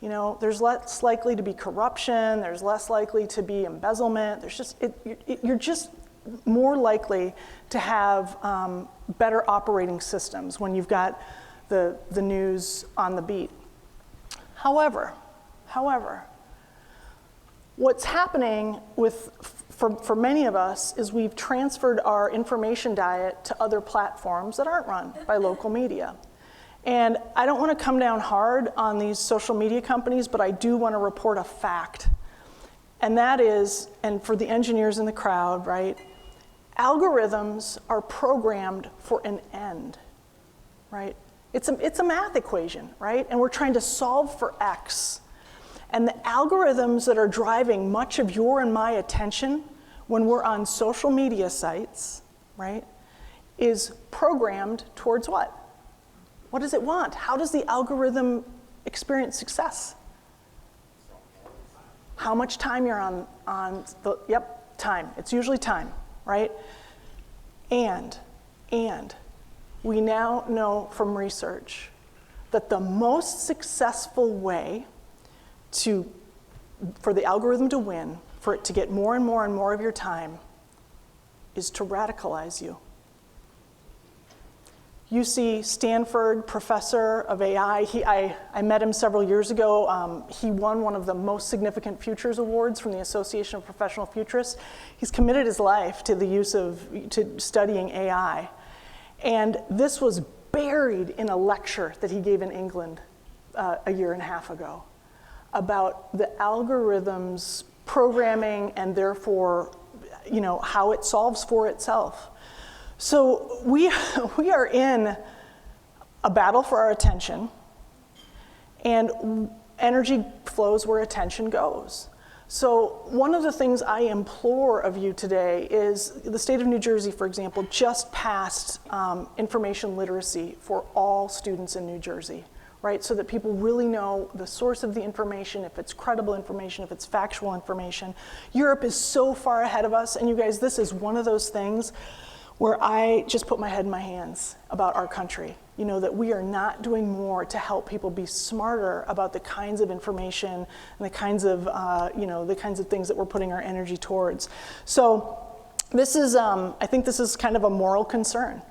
You know, there's less likely to be corruption, there's less likely to be embezzlement, you're just more likely to have better operating systems when you've got the news on the beat. However, what's happening for many of us is we've transferred our information diet to other platforms that aren't run by local media. And I don't want to come down hard on these social media companies, but I do want to report a fact. And that is, and for the engineers in the crowd, right, algorithms are programmed for an end, right? It's a math equation, right? And we're trying to solve for X. And the algorithms that are driving much of your and my attention when we're on social media sites, right, is programmed towards what? What does it want? How does the algorithm experience success? How much time you're on the, time. It's usually time, right? And we now know from research that the most successful way for the algorithm to win, for it to get more and more and more of your time, is to radicalize you. UC Stanford professor of AI, I met him several years ago. He won one of the most significant futures awards from the Association of Professional Futurists. He's committed his life to the use to studying AI. And this was buried in a lecture that he gave in England a year and a half ago about the algorithm's programming and therefore, how it solves for itself. So we are in a battle for our attention, and energy flows where attention goes. So one of the things I implore of you today is the state of New Jersey, for example, just passed information literacy for all students in New Jersey, right? So that people really know the source of the information, if it's credible information, if it's factual information. Europe is so far ahead of us, and you guys, this is one of those things where I just put my head in my hands about our country. That we are not doing more to help people be smarter about the kinds of information and the kinds of, the kinds of things that we're putting our energy towards. So this is, I think this is kind of a moral concern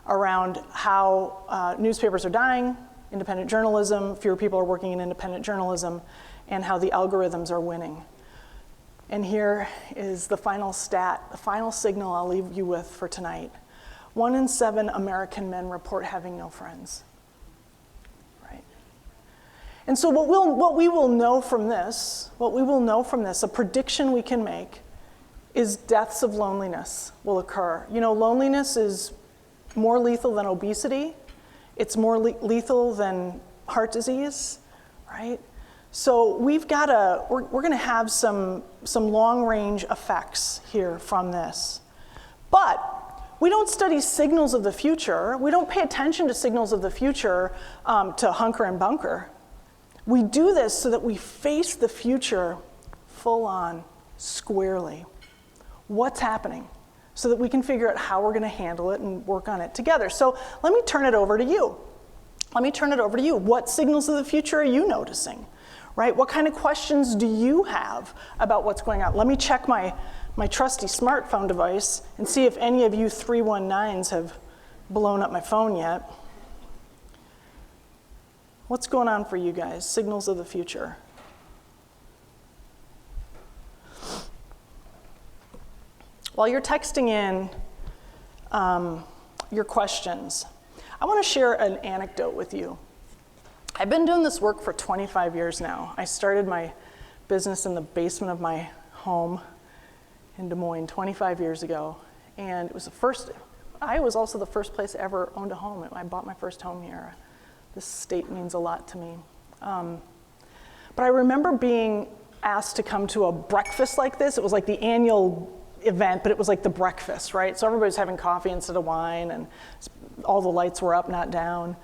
around how newspapers are dying, independent journalism, fewer people are working in independent journalism, and how the algorithms are winning. And here is the final stat, the final signal I'll leave you with for tonight. 1 in 7 American men report having no friends, right? And so what we will know from this, a prediction we can make, is deaths of loneliness will occur. Loneliness is more lethal than obesity. It's more lethal than heart disease, right? So we're going to have some long-range effects here from this. But we don't study signals of the future. We don't pay attention to signals of the future to hunker and bunker. We do this so that we face the future full on, squarely. What's happening? So that we can figure out how we're going to handle it and work on it together. So let me turn it over to you. What signals of the future are you noticing? Right? What kind of questions do you have about what's going on? Let me check my trusty smartphone device and see if any of you 319s have blown up my phone yet. What's going on for you guys? Signals of the future. While you're texting in your questions, I want to share an anecdote with you. I've been doing this work for 25 years now. I started my business in the basement of my home in Des Moines 25 years ago. And it was I was also the first place I ever owned a home. I bought my first home here. This state means a lot to me. But I remember being asked to come to a breakfast like this. It was like the annual event, but it was like the breakfast, right? So everybody was having coffee instead of wine, and all the lights were up, not down.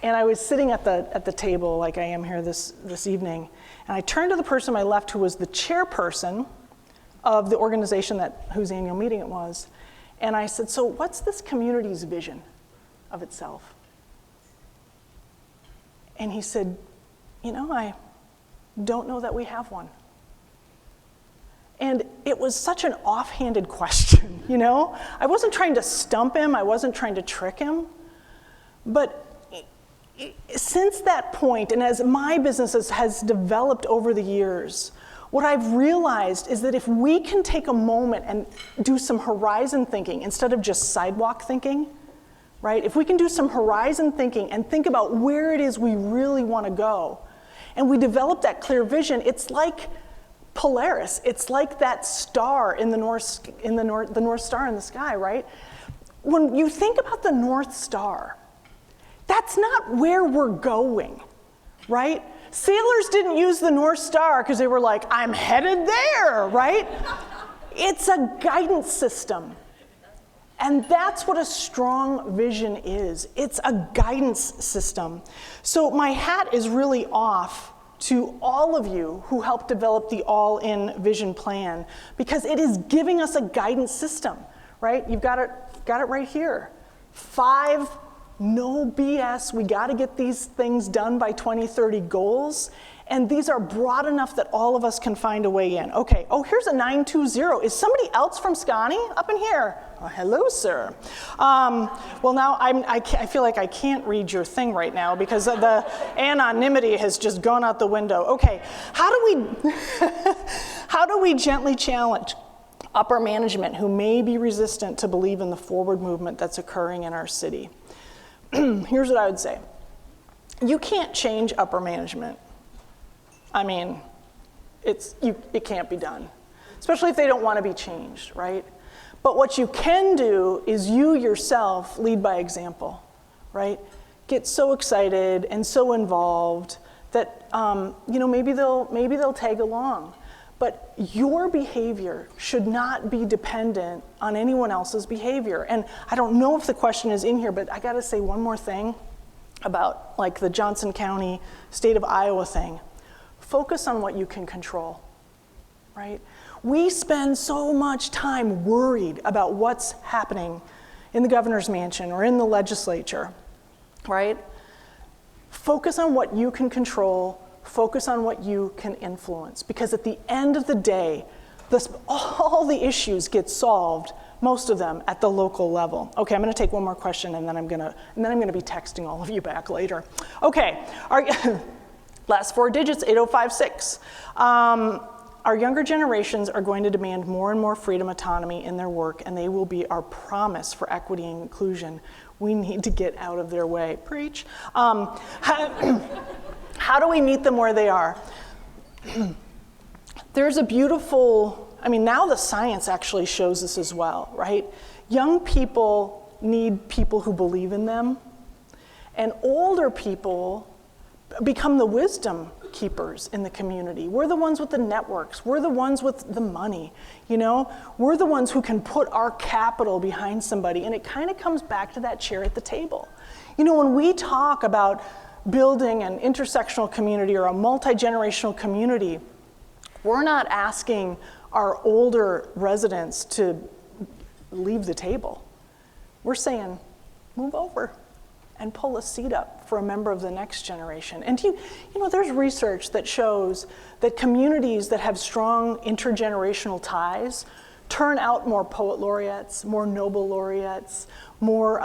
And I was sitting at the table like I am here this evening, and I turned to the person on my left who was the chairperson of the organization whose annual meeting it was, and I said, so what's this community's vision of itself? And he said, I don't know that we have one. And it was such an offhanded question, I wasn't trying to stump him, I wasn't trying to trick him, but since that point, and as my business has developed over the years, what I've realized is that if we can take a moment and do some horizon thinking instead of just sidewalk thinking, right? If we can do some horizon thinking and think about where it is we really want to go, and we develop that clear vision, it's like Polaris. It's like that star in the North Star in the sky, right? When you think about the North Star, That's not where we're going, right? Sailors didn't use the North Star because they were like, I'm headed there, right? It's a guidance system. And that's what a strong vision is. It's a guidance system. So my hat is really off to all of you who helped develop the all-in vision plan, because it is giving us a guidance system, right? You've got it right here. 5 no BS, we got to get these things done by 2030 goals. And these are broad enough that all of us can find a way in. Okay, oh, here's a 920. Is somebody else from Scotty up in here? Oh, hello, sir. Well, now I feel like I can't read your thing right now because the anonymity has just gone out the window. Okay, how do we gently challenge upper management who may be resistant to believe in the forward movement that's occurring in our city? Here's what I would say. You can't change upper management. I mean, it can't be done, especially if they don't want to be changed, right? But what you can do is you yourself lead by example, right? Get so excited and so involved that maybe they'll tag along. But your behavior should not be dependent on anyone else's behavior. And I don't know if the question is in here, but I got to say one more thing about like the Johnson County, state of Iowa thing. Focus on what you can control, right? We spend so much time worried about what's happening in the governor's mansion or in the legislature, right? Focus on what you can control. Focus on what you can influence, because at the end of the day, all the issues get solved, most of them at the local level. Okay, I'm going to take one more question, and then I'm going to be texting all of you back later. Okay, last 4 digits, 8056. Our younger generations are going to demand more and more freedom, autonomy in their work, and they will be our promise for equity and inclusion. We need to get out of their way. Preach. How do we meet them where they are? There's a beautiful, now the science actually shows this as well, right? Young people need people who believe in them, and older people become the wisdom keepers in the community. We're the ones with the networks. We're the ones with the money, We're the ones who can put our capital behind somebody, and it kind of comes back to that chair at the table. When we talk about building an intersectional community or a multi-generational community, we're not asking our older residents to leave the table. We're saying, move over and pull a seat up for a member of the next generation. And there's research that shows that communities that have strong intergenerational ties turn out more poet laureates, more Nobel laureates, more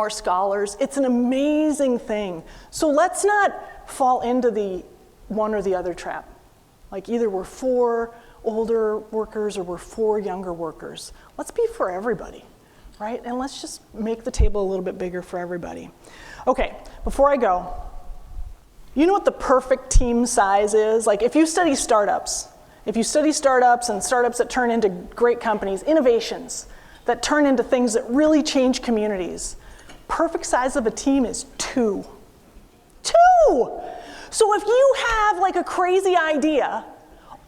scholars. It's an amazing thing. So let's not fall into the one or the other trap. Like either we're for older workers or we're for younger workers. Let's be for everybody, right? And let's just make the table a little bit bigger for everybody. Okay, before I go, you know what the perfect team size is? Like if you study startups and startups that turn into great companies, innovations that turn into things that really change communities, perfect size of a team is 2. 2! So if you have like a crazy idea,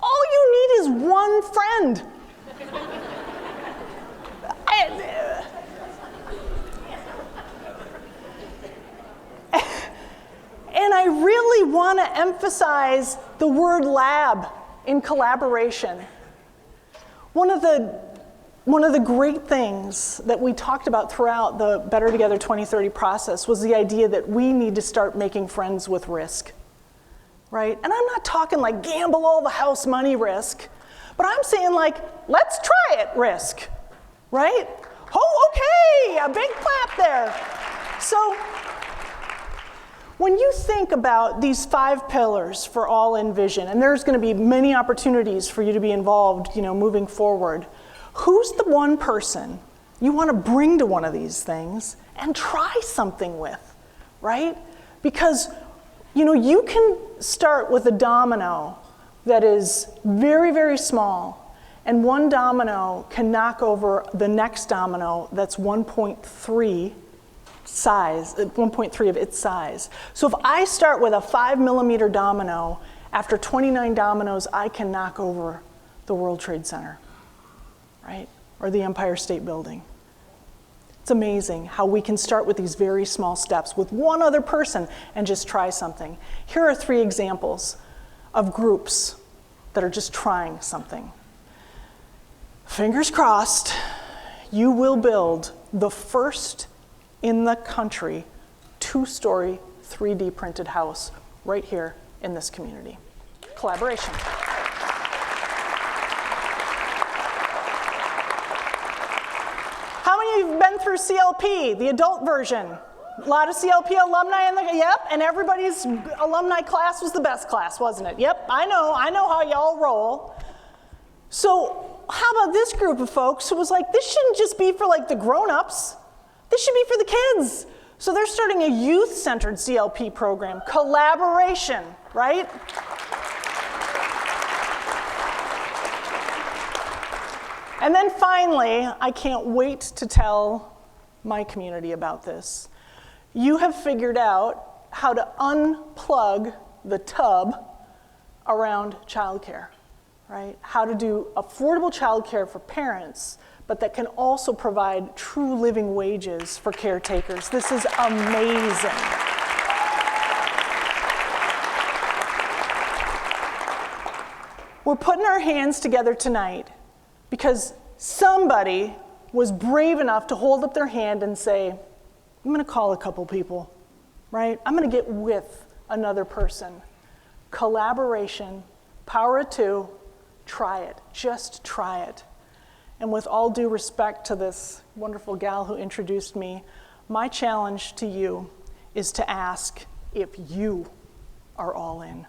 all you need is one friend. And I really want to emphasize the word lab in collaboration. One of the great things that we talked about throughout the Better Together 2030 process was the idea that we need to start making friends with risk, right? And I'm not talking like gamble all the house money risk, but I'm saying like, let's try it risk, right? Oh, okay, a big clap there. So when you think about these 5 pillars for all in vision, and there's going to be many opportunities for you to be involved, moving forward, who's the one person you want to bring to one of these things and try something with, right? Because, you can start with a domino that is very, very small, and one domino can knock over the next domino that's 1.3 size, 1.3 of its size. So if I start with a 5mm domino, after 29 dominoes, I can knock over the World Trade Center, right? Or the Empire State Building. It's amazing how we can start with these very small steps with one other person and just try something. Here are 3 examples of groups that are just trying something. Fingers crossed, you will build the first in the country 2-story 3D printed house right here in this community. Collaboration. How many of you have been through CLP, the adult version? A lot of CLP alumni in the, yep, and everybody's alumni class was the best class, wasn't it? Yep, I know how y'all roll. So how about this group of folks who was like, this shouldn't just be for like the grown-ups, this should be for the kids. So they're starting a youth-centered CLP program, collaboration, right? And then finally, I can't wait to tell my community about this. You have figured out how to unplug the tub around childcare, right? How to do affordable childcare for parents, but that can also provide true living wages for caretakers. This is amazing. We're putting our hands together tonight because somebody was brave enough to hold up their hand and say, I'm gonna call a couple people, right? I'm gonna get with another person. Collaboration, power of 2, try it, just try it. And with all due respect to this wonderful gal who introduced me, my challenge to you is to ask if you are all in.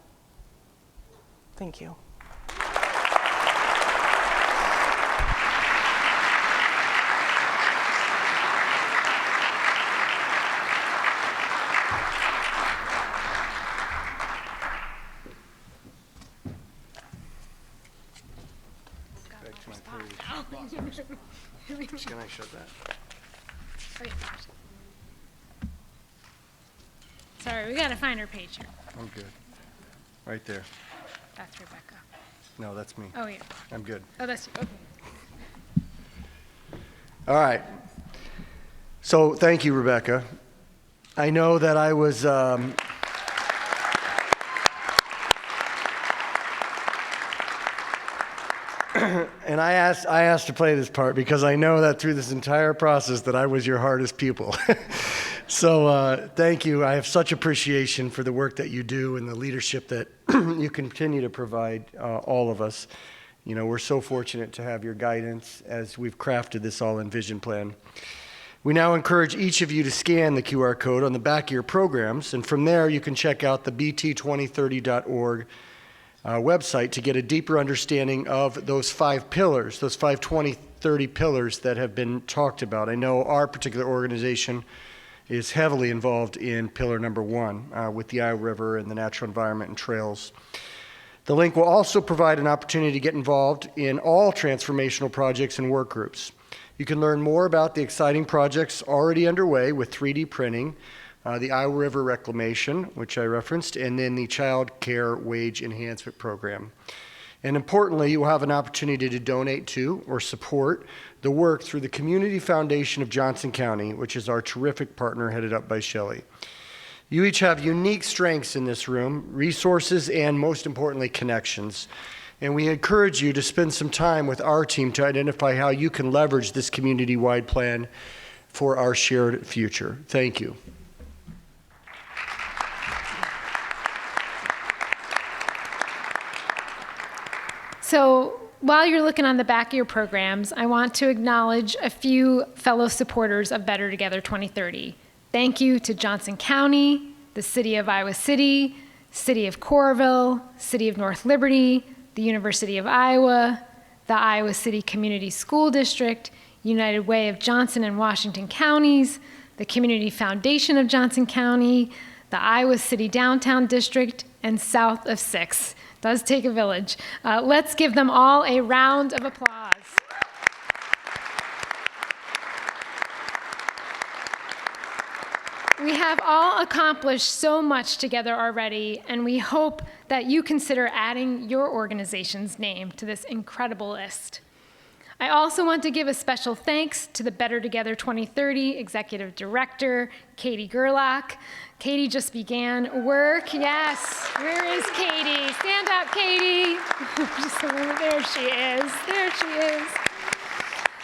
Thank you. Can I shut that? Sorry, we gotta find her page here. I'm good. Right there. That's Rebecca. No, that's me. Oh, yeah. I'm good. Oh, that's you. Okay. All right. So thank you, Rebecca. I know that I was and I asked to play this part because I know that through this entire process that I was your hardest pupil. So thank you. I have such appreciation for the work that you do and the leadership that you continue to provide all of us. You know, we're so fortunate to have your guidance as we've crafted this all-in vision plan. We now encourage each of you to scan the QR code on the back of your programs, and from there you can check out the bt2030.org website to get a deeper understanding of those 5 pillars, those 5 2030 pillars that have been talked about. I know our particular organization is heavily involved in pillar number 1 with the Iowa River and the natural environment and trails. The link will also provide an opportunity to get involved in all transformational projects and work groups. You can learn more about the exciting projects already underway with 3D printing, the Iowa River Reclamation, which I referenced, and then the Child Care Wage Enhancement Program. And importantly, you will have an opportunity to donate to or support the work through the Community Foundation of Johnson County, which is our terrific partner headed up by Shelley. You each have unique strengths in this room, resources, and most importantly, connections. And we encourage you to spend some time with our team to identify how you can leverage this community-wide plan for our shared future. Thank you. So while you're looking on the back of your programs, I want to acknowledge a few fellow supporters of Better Together 2030. Thank you to Johnson County, the City of Iowa City, City of Coralville, City of North Liberty, the University of Iowa, the Iowa City Community School District, United Way of Johnson and Washington Counties, the Community Foundation of Johnson County, the Iowa City Downtown District, and South of 6. Does take a village. Let's give them all a round of applause. We have all accomplished so much together already, and we hope that you consider adding your organization's name to this incredible list. I also want to give a special thanks to the Better Together 2030 Executive Director, Katie Gerlach. Katie just began work. Yes, where is Katie? Stand up, Katie. There she is. There she is.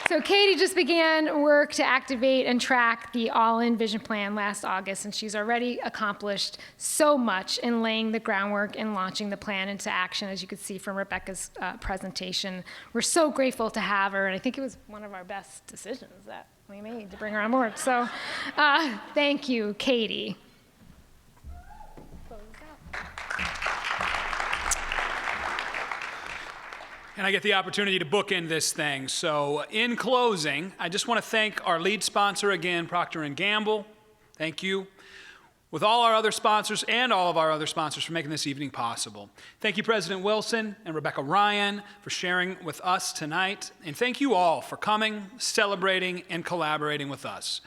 So Katie just began work to activate and track the All-In Vision Plan last August, and she's already accomplished so much in laying the groundwork and launching the plan into action, as you could see from Rebecca's presentation. We're so grateful to have her, and I think it was one of our best decisions that we made to bring her on board. So thank you, Katie. And I get the opportunity to bookend this thing. So in closing, I just want to thank our lead sponsor again, Procter & Gamble. Thank you. With all our other sponsors and all of our other sponsors for making this evening possible. Thank you, President Wilson and Rebecca Ryan, for sharing with us tonight. And thank you all for coming, celebrating, and collaborating with us.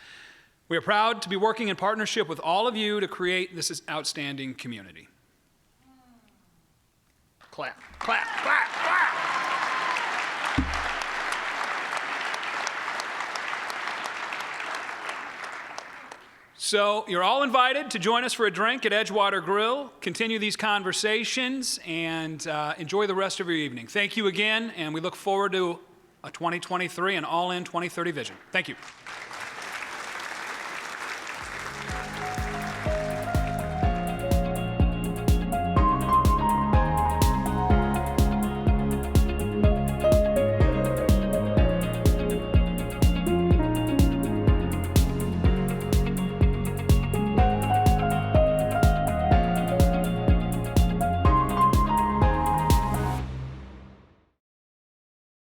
We are proud to be working in partnership with all of you to create this outstanding community. Clap, clap, clap, clap. So you're all invited to join us for a drink at Edgewater Grill, continue these conversations, and enjoy the rest of your evening. Thank you again, and we look forward to a 2023 and All-In 2030 vision. Thank you.